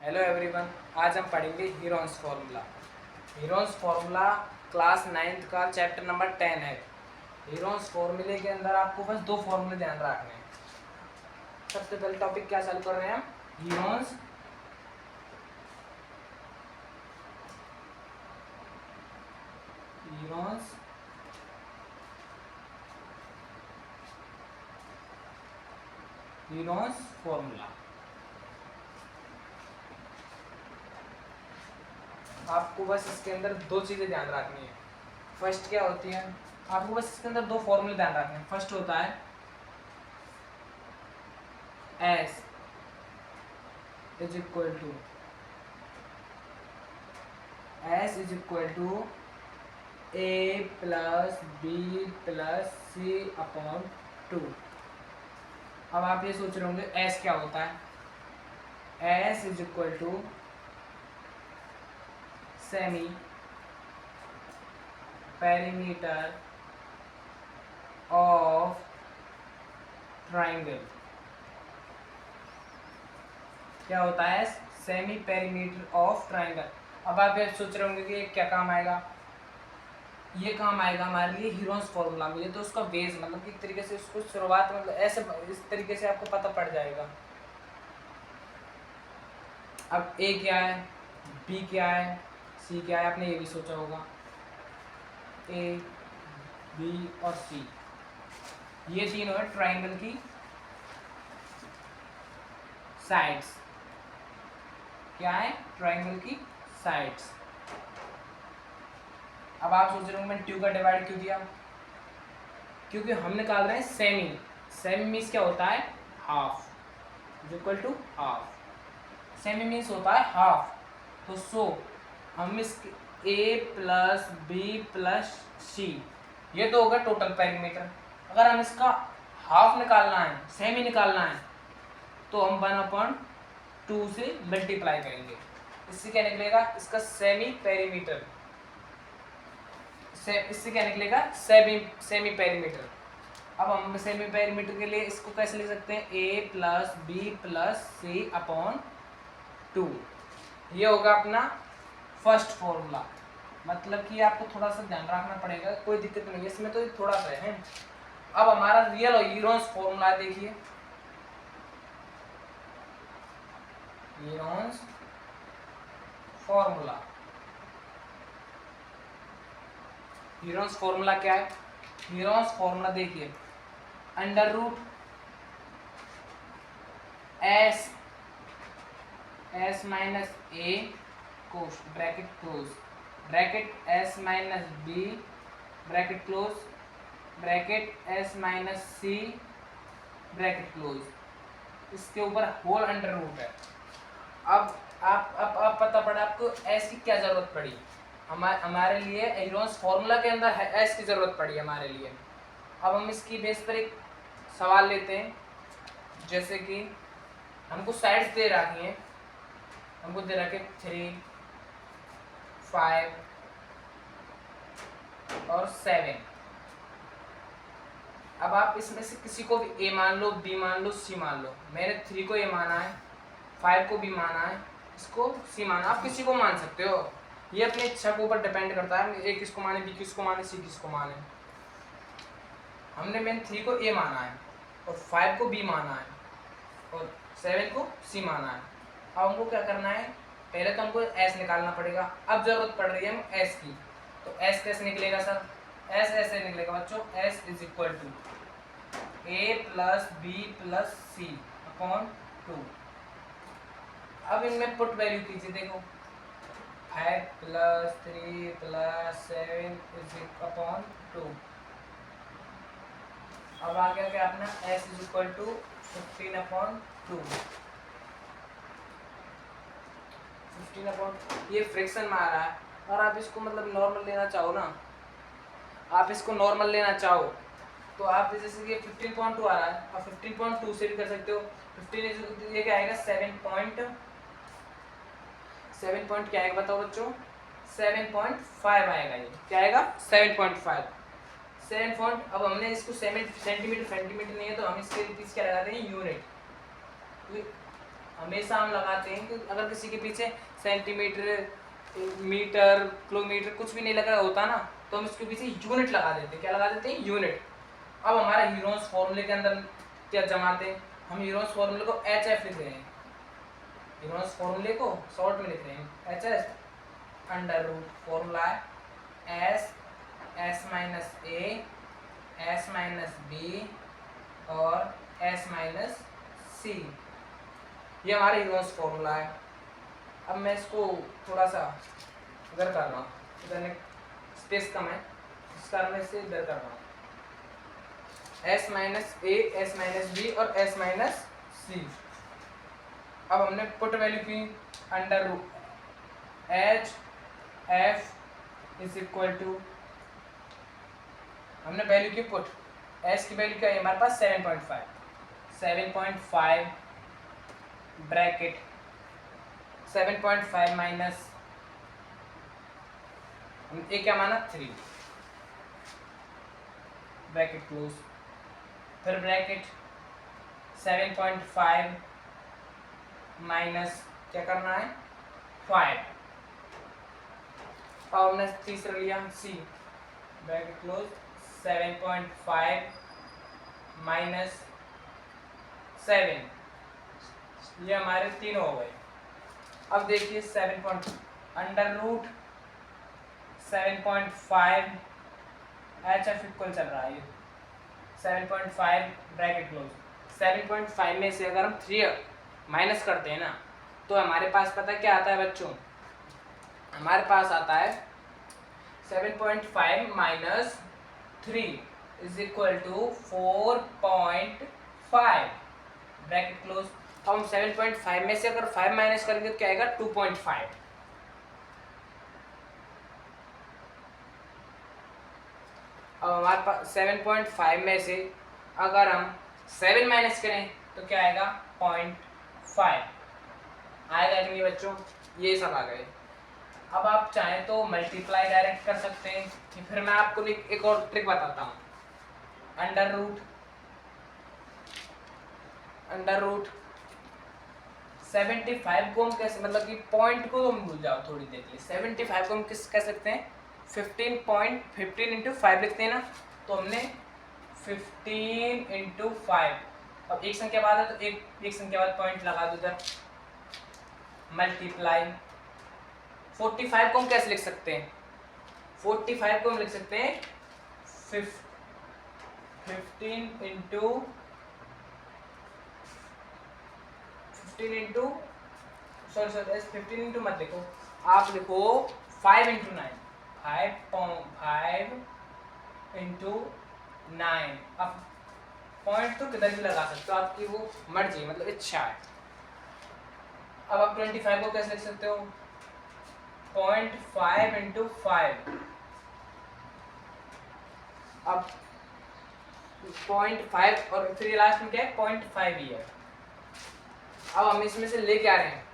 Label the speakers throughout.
Speaker 1: Hello everyone, आज हम पढ़ेंगे Heron's formula. Heron's formula class 9th का चैप्टर नंबर 10 है। हीरोन्स फार्मूले के अंदर आपको बस दो फार्मूले ध्यान रखने हैं। सबसे पहले टॉपिक क्या चालू कर रहे हैं हम? Heron's Heron's Heron's formula. आपको बस इसके अंदर दो चीज़ें ध्यान रखनी है। फर्स्ट क्या होती है, आपको बस इसके अंदर दो फॉर्मूले ध्यान रखने हैं। फर्स्ट होता है S is equal to A plus B plus C upon 2। अब आप ये सोच रहे होंगे एस क्या होता है। S is equal to semi perimeter of triangle. क्या होता है? Semi perimeter of triangle. अब आप ये सोच रहे होंगे कि ये क्या काम आएगा। ये काम आएगा हमारे लिए हीरोन्स फॉर्मूला में। ये तो उसका बेस, मतलब कि एक तरीके से उसको शुरुआत, मतलब ऐसे इस तरीके से आपको पता पड़ जाएगा। अब ए क्या है, बी क्या है, सी क्या है, आपने ये भी सोचा होगा। ए बी और सी, ये तीनों है ट्राइंगल की साइड्स। क्या है? ट्राइंगल की साइड्स। अब आप सोच रहे होंगे मैंने 2 का डिवाइड क्यों दिया? क्योंकि हम निकाल रहे हैं सेमी। सेमी मीन्स क्या होता है? Half is equal to half. Semi means होता है हाफ। तो सो हम इसके A plus B plus C, ये तो होगा टोटल पेरीमीटर। अगर हम इसका हाफ निकालना है, सेमी निकालना है, तो हम 1/2 से मल्टीप्लाई करेंगे। इससे क्या निकलेगा? इसका सेमी पेरीमीटर। इससे क्या निकलेगा? Semi perimeter. अब हम सेमी पेरीमीटर के लिए इसको कैसे लिख सकते हैं? ए plus B plus C upon 2। ये होगा अपना फर्स्ट फॉर्मूला। मतलब कि आपको थोड़ा सा ध्यान रखना पड़ेगा, कोई दिक्कत नहीं है इसमें, तो थोड़ा सा है। अब हमारा रियल हीरोन्स फॉर्मूला देखिए। हीरोन्स फॉर्मूला, हीरोन्स फॉर्मूला क्या है? हीरोन्स फॉर्मूला देखिए, under root S minus A close bracket close, bracket S minus B bracket close, bracket S minus C bracket close, इसके ऊपर होल अंडर रूट है। अब आप पता पड़ा आपको एस की क्या जरूरत पड़ी। हमारे लिए हीरोन्स फॉर्मूला के अंदर है एस की जरूरत पड़ी हमारे लिए। अब हम इसकी बेस पर एक सवाल लेते हैं। जैसे कि हमको साइड्स दे रखी हैं, हमको दे रखे 3, 5 और 7। अब आप इसमें से किसी को भी ए मान लो, बी मान लो, सी मान लो। मैंने 3 को ए माना है, 5 को बी माना है, इसको सी माना। आप किसी को मान सकते हो, ये अपनी इच्छा के ऊपर डिपेंड करता है। ए किसको माने, बी किसको माने, सी किसको माने। मैंने 3 को ए माना है और 5 को बी माना है और 7 को सी माना है। अब हमको क्या करना है? पहले तो हमको एस निकालना पड़ेगा। अब जरूरत पड़ रही है हम एस की। तो एस कैसे निकलेगा सर? एस ऐसे निकलेगा बच्चों, S is equal to A plus B plus C upon 2। अब इनमें पुट वैल्यू कीजिए। देखो 5 प्लस 3 प्लस 7 इज अपॉन 2। अब आ गया क्या अपना? S is equal to 15/2। 15 ये फ्रैक्शन में आ रहा है। और आप इसको मतलब नॉर्मल लेना चाहो ना, आप इसको नॉर्मल लेना चाहो तो आप जैसे कि 15.2 आ रहा है, आप 15.2 से भी कर सकते हो। 15 ये क्या आएगा? 7 पॉइंट क्या आएगा बताओ बच्चों? 7.5 आएगा। ये क्या आएगा? 7.5। 7 पॉइंट। अब हमने इसको सेंटीमीटर नहीं है, तो हम इसके पीछे क्या लगाते हैं? यूनिट। हमेशा हम लगाते हैं कि अगर किसी के पीछे सेंटीमीटर, मीटर, किलोमीटर कुछ भी नहीं लगा होता ना, तो हम इसके पीछे यूनिट लगा देते हैं। क्या लगा देते हैं? यूनिट। अब हमारे हीरोन्स फॉर्मूले के अंदर क्या जमाते हैं? हम हीरोन्स फॉर्मूले को एच एफ लिख रहे हैं। हीरोन्स फॉर्मूले को शॉर्ट में लिख रहे हैं H S under root formula S S minus A S minus B और एस माइनस सी। ये हमारा हीरोन्स फॉर्मूला है। अब मैं इसको थोड़ा सा इधर कर रहा हूँ, इधर स्पेस कम है, इस कारण मैं इसे इधर कर रहा हूँ। S minus A, S minus B और एस माइनस सी। अब हमने पुट वैल्यू की under root H F is equal to, हमने वैल्यू की पुट, एच की वैल्यू क्या है हमारे पास 7.5 ब्रैकेट 7.5 माइनस ए क्या माना 3 ब्रैकेट क्लोज, फिर ब्रैकेट 7.5 माइनस क्या करना है 5। अब हमने तीसरा लिया सी ब्रैकेट क्लोज 7.5 माइनस 7, ये हमारे तीन हो गए। अब देखिए 7 under root 7.5 H F equal चल रहा है, ये 7.5 ब्रैकेट क्लोज। 7.5 में से अगर हम 3 माइनस करते हैं ना, तो हमारे पास पता क्या आता है बच्चों? हमारे पास आता है 7.5 minus 3 is equal to 4.5 bracket close. अब हम 7.5 में से अगर 5 माइनस करेंगे तो क्या आएगा 2.5। अब हमारे पास 7.5 में से अगर हम 7 माइनस करें तो क्या आएगा 0.5 आएगा कि नहीं बच्चों? ये सब आ गए। अब आप चाहें तो मल्टीप्लाई डायरेक्ट कर सकते हैं, फिर मैं आपको एक और ट्रिक बताता हूँ। अंडर रूट 75 को हम कैसे, मतलब कि पॉइंट को हम भूल जाओ थोड़ी देर के लिए, 75 को हम किस कह सकते हैं 15 इंटू 5 लिखते हैं ना, तो हमने 15 इंटू 5। अब एक संख्या बाद है तो एक संख्या बाद पॉइंट लगा दो इधर, मल्टीप्लाई 45 को हम कैसे लिख सकते हैं? 45 को हम लिख सकते हैं 15 इंटू 15 इंटू मत लिखो, आप लिखो 5 इंटू 9, 5 इंटू 9। अब पॉइंट तो किधर भी लगा सकते हो, आपकी वो मर्जी, मतलब इच्छा है। अब आप 25 को कैसे लिख सकते हो? 0.5 इंटू 5। अब 0.5 और फिर लास्ट में क्या है 0.5 ही है। अब हम इसमें से ले क्या रहे हैं?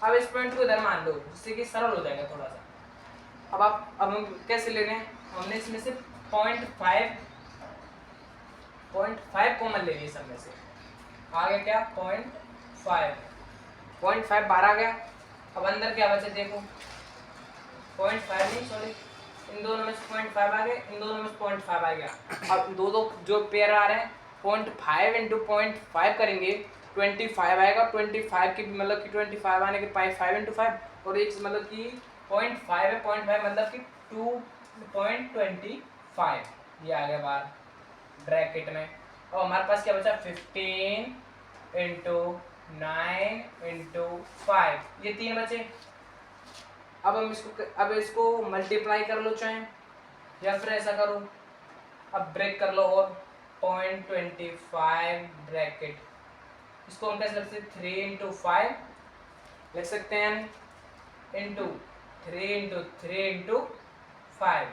Speaker 1: अब इस पॉइंट को इधर मान लो, जिससे कि सरल हो जाएगा थोड़ा सा। अब हम कैसे ले रहे हैं? हमने इसमें से 0.5 कॉमन ले लिए सब में से, आ गया क्या 0.5 बाहर आ गया। अब अंदर क्या बचे देखो, 0.5 नहीं सॉरी, इन दोनों में से 0.5 आ गए, इन दोनों में से 0.5 आ गया। अब दो जो पेयर आ रहे हैं 0.5 इंटू 0.5 करेंगे 25 आएगा। 25 की मतलब कि 25 आने के 5 इंटू 5 और एक मतलब कि 0.5 है, 0.5 मतलब कि 2.25 ये आ गया बाहर ब्रैकेट में। और हमारे पास क्या बचा 15 इंटू 9 इंटू 5, ये 3 बचे। अब हम इसको मल्टीप्लाई कर लो चाहे, या फिर ऐसा करो अब ब्रेक कर लो और 0.25 ब्रैकेट, इसको हम कैसे लिख सकते हैं 3 इंटू 5 लिख सकते हैं, इंटू 3 इंटू 3 इंटू 5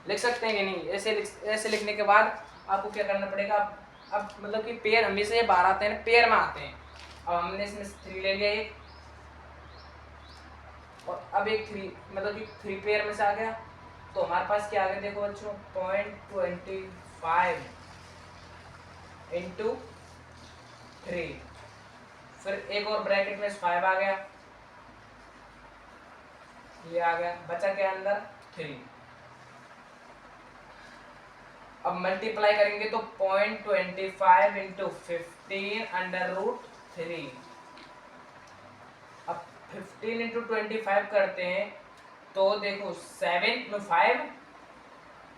Speaker 1: लिख सकते हैं कि नहीं? ऐसे लिखने के बाद आपको क्या करना पड़ेगा? अब मतलब कि पेयर हमेशा ये बाहर आते हैं, पेयर में आते हैं। अब हमने इसमें 3 ले लिया एक, और अब एक 3 मतलब कि 3 पेयर में से आ गया, तो हमारे पास क्या आ गया देखो बच्चों 0.25 इंटू 3 फिर एक और ब्रैकेट में 5 आ गया, ये आ गया, बचा के अंदर 3। अब मल्टीप्लाई करेंगे तो 0.25 इंटू 15 अंडर रूट 3। अब 15 इंटू 25 करते हैं तो देखो 7 में 5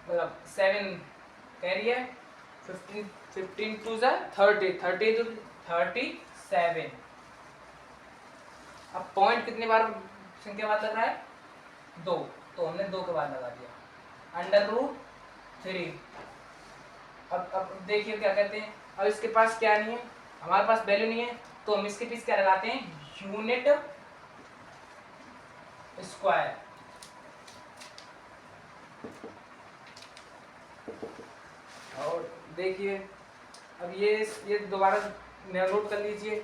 Speaker 1: मतलब 7 कैरी है, 15 टू 30, 30 टू 37। अब पॉइंट कितने बार संख्या बाद लग रहा है? 2, तो हमने 2 के बाद लगा दिया अंडर रूट 3। अब देखिए क्या कहते हैं, अब इसके पास क्या नहीं है, हमारे पास वैल्यू नहीं है, तो हम इसके पीछे क्या लगाते हैं, यूनिट स्क्वायर। और देखिए अब ये दोबारा नोट कर लीजिए,